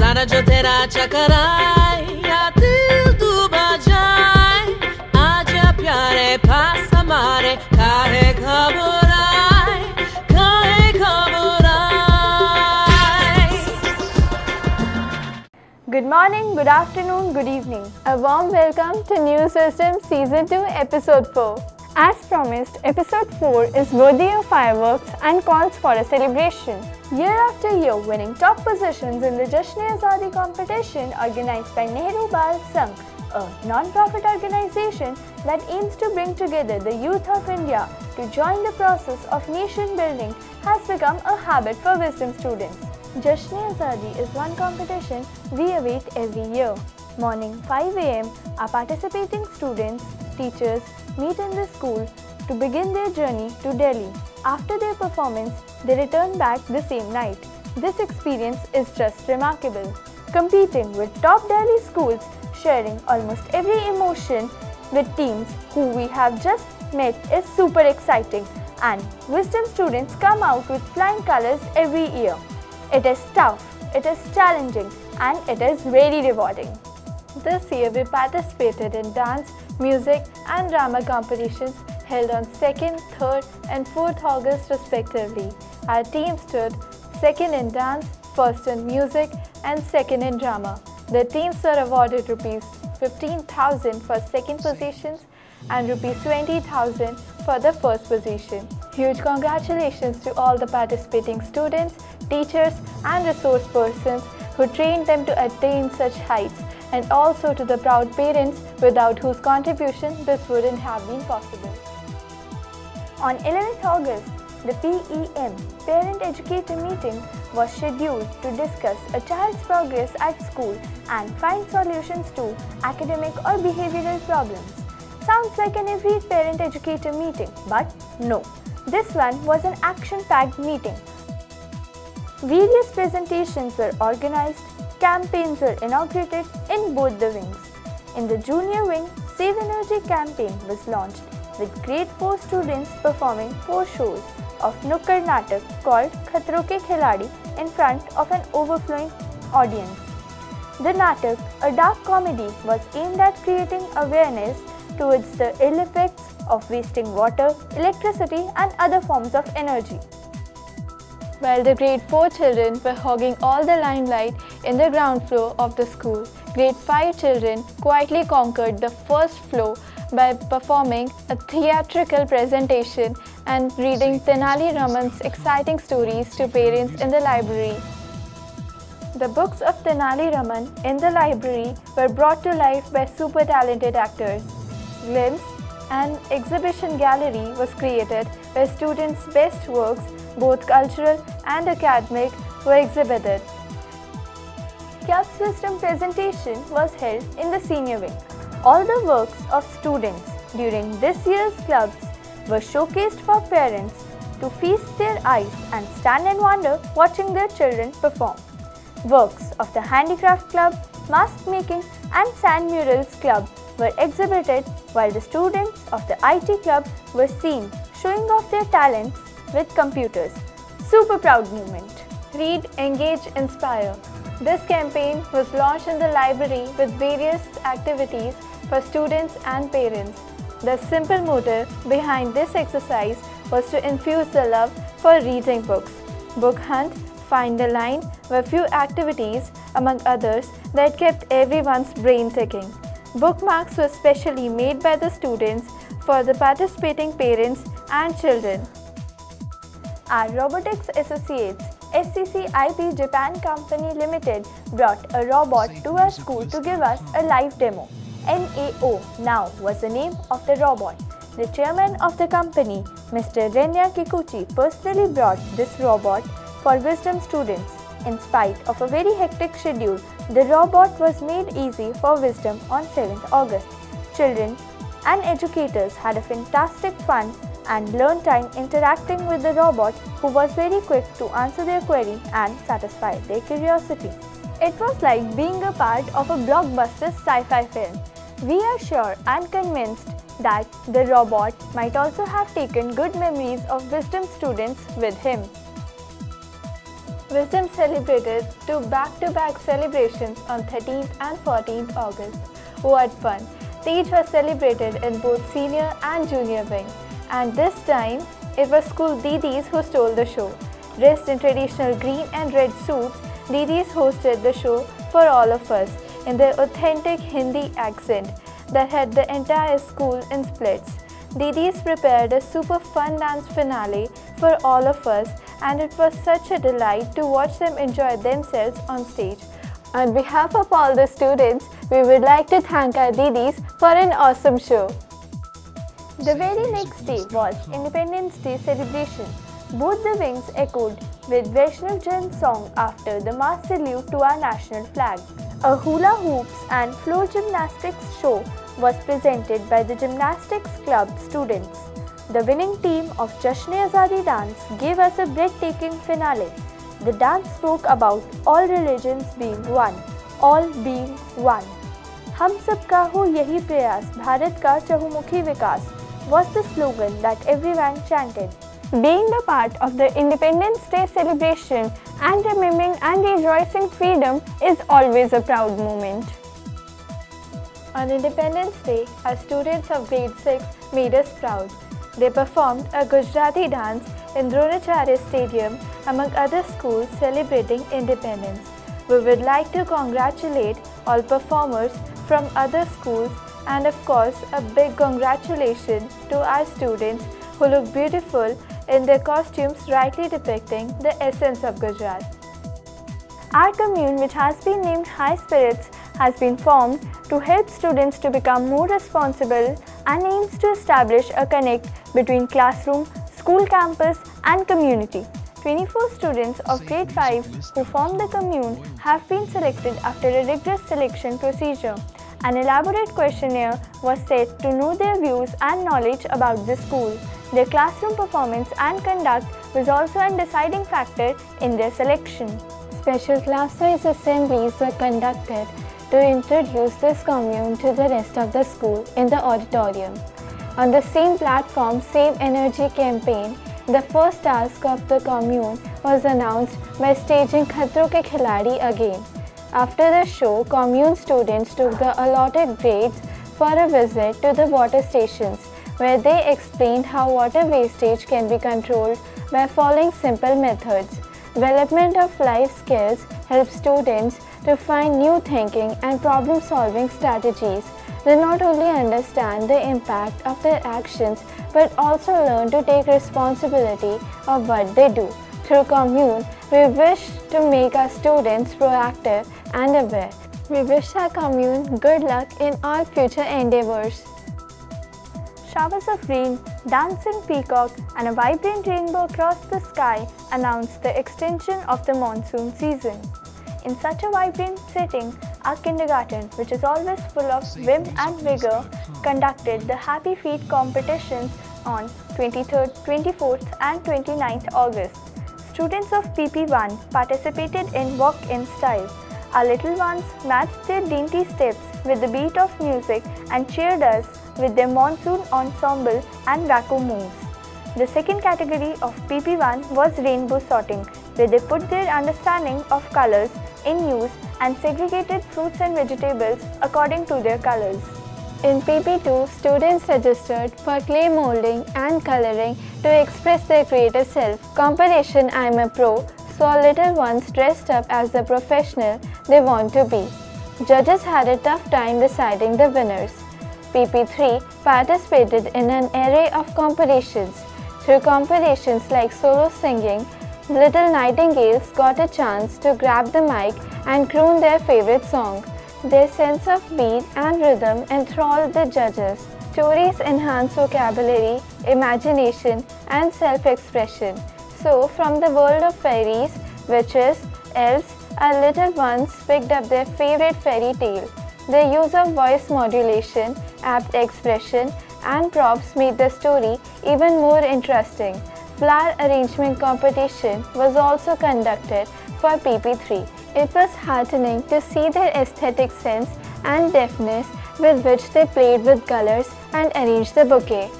जरा जो तेरा चक्कर आए या दिल डूबा जाए आजा प्यारे पास हमारे काहे घबराए Good morning, good afternoon, good evening. A warm welcome to News Wisdom Season 2 Episode 4. As promised, Episode 4 is worthy of fireworks and calls for a celebration. Year after year, winning top positions in the Jashn-e-Azadi competition organized by Nehru Bal Sangh, a non-profit organization that aims to bring together the youth of India to join the process of nation building, has become a habit for wisdom students. Jashn-e-Azadi is one competition we await every year. Morning 5 a.m., our participating students, teachers meet in the school to begin their journey to Delhi. After their performance, they return back the same night. This experience is just remarkable. Competing with top Delhi schools, sharing almost every emotion with teams who we have just met is super exciting, and wisdom students come out with flying colors every year. It is tough, it is challenging, and it is very rewarding. This year we participated in dance, music and drama competitions held on 2nd, 3rd and 4th August respectively. Our team stood 2nd in dance, 1st in music and 2nd in drama. The teams were awarded Rs 15,000 for second positions and Rs 20,000 for the first position. Huge congratulations to all the participating students, teachers and resource persons who trained them to attain such heights, and also to the proud parents without whose contribution this wouldn't have been possible. On 11th August, the PEM Parent Educator meeting was scheduled to discuss a child's progress at school and find solutions to academic or behavioral problems. Sounds like an every parent educator meeting, but no. This one was an action-packed meeting. Various presentations were organized, campaigns were inaugurated in both the wings. In the junior wing, Save Energy campaign was launched with grade 4 students performing 4 shows of Nukkad Natak called Khatron Ke Khiladi in front of an overflowing audience. The Natak, a dark comedy, was aimed at creating awareness towards the ill effects of wasting water, electricity and other forms of energy. While the grade 4 children were hogging all the limelight in the ground floor of the school, grade 5 children quietly conquered the first floor by performing a theatrical presentation and reading Tenali Raman's exciting stories to parents in the library. The books of Tenali Raman in the library were brought to life by super talented actors. Glimpse, an exhibition gallery was created where students' best works, both cultural and academic, were exhibited. Club's wisdom presentation was held in the senior wing. All the works of students during this year's clubs were showcased for parents to feast their eyes and stand in wonder watching their children perform. Works of the Handicraft Club, Mask Making and Sand Murals Club were exhibited, while the students of the IT Club were seen showing off their talents with computers. Super proud moment. Read, Engage, Inspire. This campaign was launched in the library with various activities for students and parents. The simple motive behind this exercise was to infuse the love for reading books. Book hunt, find the line were few activities among others that kept everyone's brain ticking. Bookmarks were specially made by the students for the participating parents and children. Our Robotics Associates SCCIP Japan Company Limited brought a robot to our school to give us a live demo. NAO now was the name of the robot. The chairman of the company, Mr. Renya Kikuchi, personally brought this robot for wisdom students. In spite of a very hectic schedule, the robot was made easy for wisdom on 7th August. Children and educators had a fantastic fun and learned time interacting with the robot, who was very quick to answer their query and satisfy their curiosity. It was like being a part of a blockbuster sci-fi film. We are sure and convinced that the robot might also have taken good memories of wisdom students with him. Wisdom celebrated two back-to-back celebrations on 13th and 14th August. What fun! Tej was celebrated in both senior and junior wing, and this time it was school Didis who stole the show. Dressed in traditional green and red suits, Didis hosted the show for all of us in their authentic Hindi accent that had the entire school in splits. Didis prepared a super fun dance finale for all of us, and it was such a delight to watch them enjoy themselves on stage. On behalf of all the students, we would like to thank our Didis for an awesome show. The very next day was Independence Day celebration. Both the wings echoed with Vaishnav Jan's song after the mass salute to our national flag. A hula hoops and floor gymnastics show was presented by the Gymnastics Club students. The winning team of Jashn-e-Azadi dance gave us a breathtaking finale. The dance spoke about all religions being one, all being one. हम सबका हो यही प्रयास, भारत का चहुमुखी विकास was the slogan that everyone chanted. Being the part of the Independence Day celebration and remembering and rejoicing freedom is always a proud moment. On Independence Day, our students of grade 6 made us proud. They performed a Gujarati dance in Dronacharya Stadium among other schools celebrating independence. We would like to congratulate all performers from other schools, and of course a big congratulations to our students who look beautiful in their costumes rightly depicting the essence of Gujarat. Our commune, which has been named High Spirits, has been formed to help students to become more responsible and aims to establish a connect between classroom, school campus and community. 24 students of grade 5 who form the commune have been selected after a rigorous selection procedure. An elaborate questionnaire was set to know their views and knowledge about the school. Their classroom performance and conduct was also a deciding factor in their selection. Special class-wise assemblies were conducted to introduce this commune to the rest of the school in the auditorium. On the same platform, Same Energy campaign, the first task of the commune was announced by staging Khatron Ke Khiladi again. After the show, commune students took the allotted grades for a visit to the water stations, where they explained how water wastage can be controlled by following simple methods. Development of life skills helps students to find new thinking and problem-solving strategies. They not only understand the impact of their actions but also learn to take responsibility of what they do. Through commune, we wish to make our students proactive and aware. We wish our commune good luck in all future endeavors. Showers of rain, dancing peacock and a vibrant rainbow across the sky announced the extension of the monsoon season. In such a vibrant setting, our kindergarten, which is always full of vim and vigor, conducted the Happy Feet competitions on 23rd, 24th and 29th August. Students of PP1 participated in walk-in style. Our little ones matched their dainty steps with the beat of music and cheered us with their monsoon ensemble and wacko moves. The second category of PP1 was rainbow sorting, where they put their understanding of colors in use and segregated fruits and vegetables according to their colors. In PP2, students registered for clay molding and coloring to express their creative self. Competition I'm a Pro saw little ones dressed up as the professional they want to be. Judges had a tough time deciding the winners. PP3 participated in an array of competitions. Through competitions like solo singing, little nightingales got a chance to grab the mic and croon their favorite song. Their sense of beat and rhythm enthralled the judges. Stories enhance vocabulary, imagination, and self-expression. So, from the world of fairies, witches, elves, our little ones picked up their favorite fairy tale. The use of voice modulation, apt expression, and props made the story even more interesting. Flower arrangement competition was also conducted for PP3. It was heartening to see their aesthetic sense and deftness with which they played with colors and arranged the bouquet.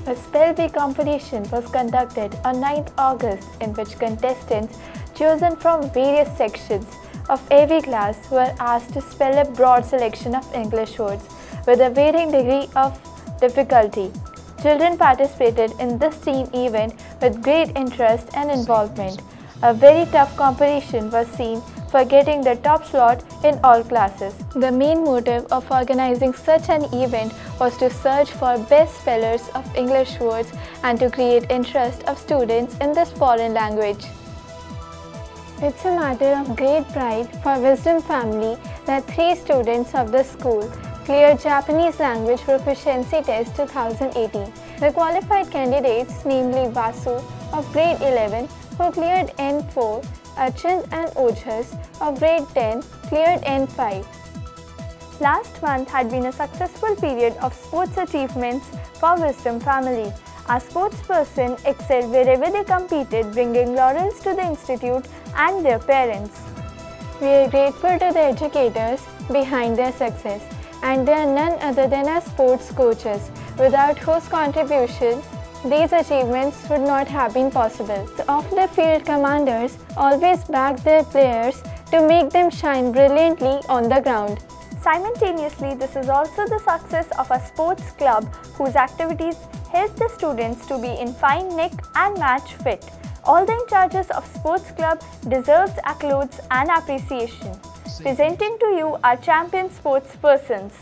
A spell bee competition was conducted on 9th August in which contestants chosen from various sections of every class were asked to spell a broad selection of English words with a varying degree of difficulty. Children participated in this team event with great interest and involvement. A very tough competition was seen for getting the top slot in all classes. The main motive of organizing such an event was to search for best spellers of English words and to create interest of students in this foreign language. It's a matter of great pride for Wisdom family that 3 students of the school cleared Japanese language proficiency test 2018. The qualified candidates, namely Vasu of grade 11 who cleared N4, Achint and Ojas of grade 10 cleared N5. Last month had been a successful period of sports achievements for Wisdom family. Our sportsperson excelled wherever they competed, bringing laurels to the institute and their parents. We are grateful to the educators behind their success, and they are none other than our sports coaches, without whose contribution these achievements would not have been possible. The off-the-field commanders always back their players to make them shine brilliantly on the ground. Simultaneously, this is also the success of a sports club whose activities help the students to be in fine nick and match fit. All the in charges of sports club deserves accolades and appreciation. Presenting to you our champion sports persons.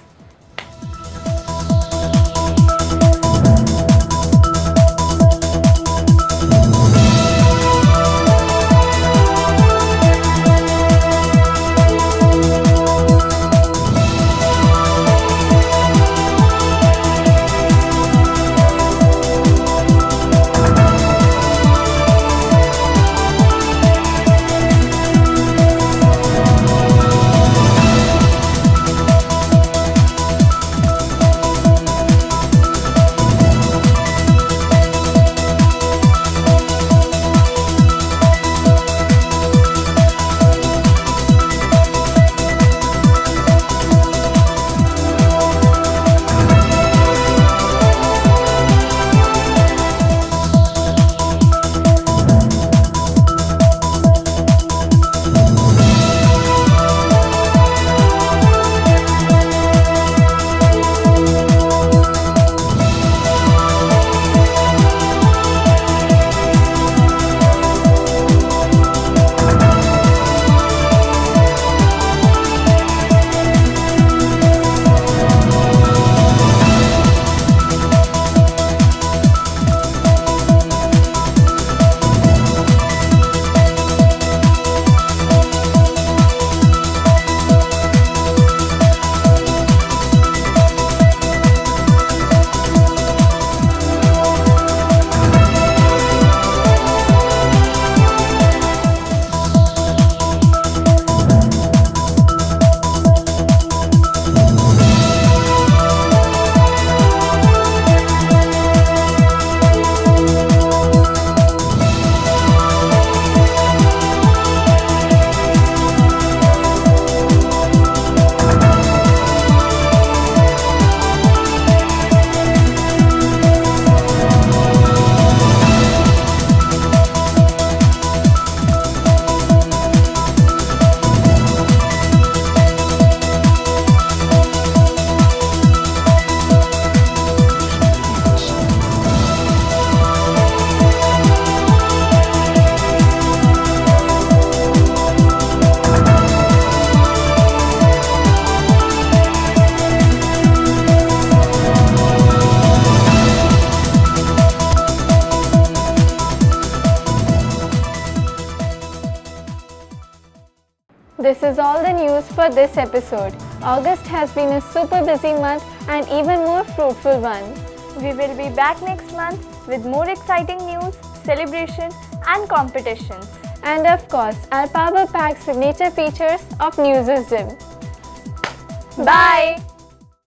This is all the news for this episode. August has been a super busy month and even more fruitful one. We will be back next month with more exciting news, celebration and competitions. And of course, our power packed signature features of News Wisdom. Bye!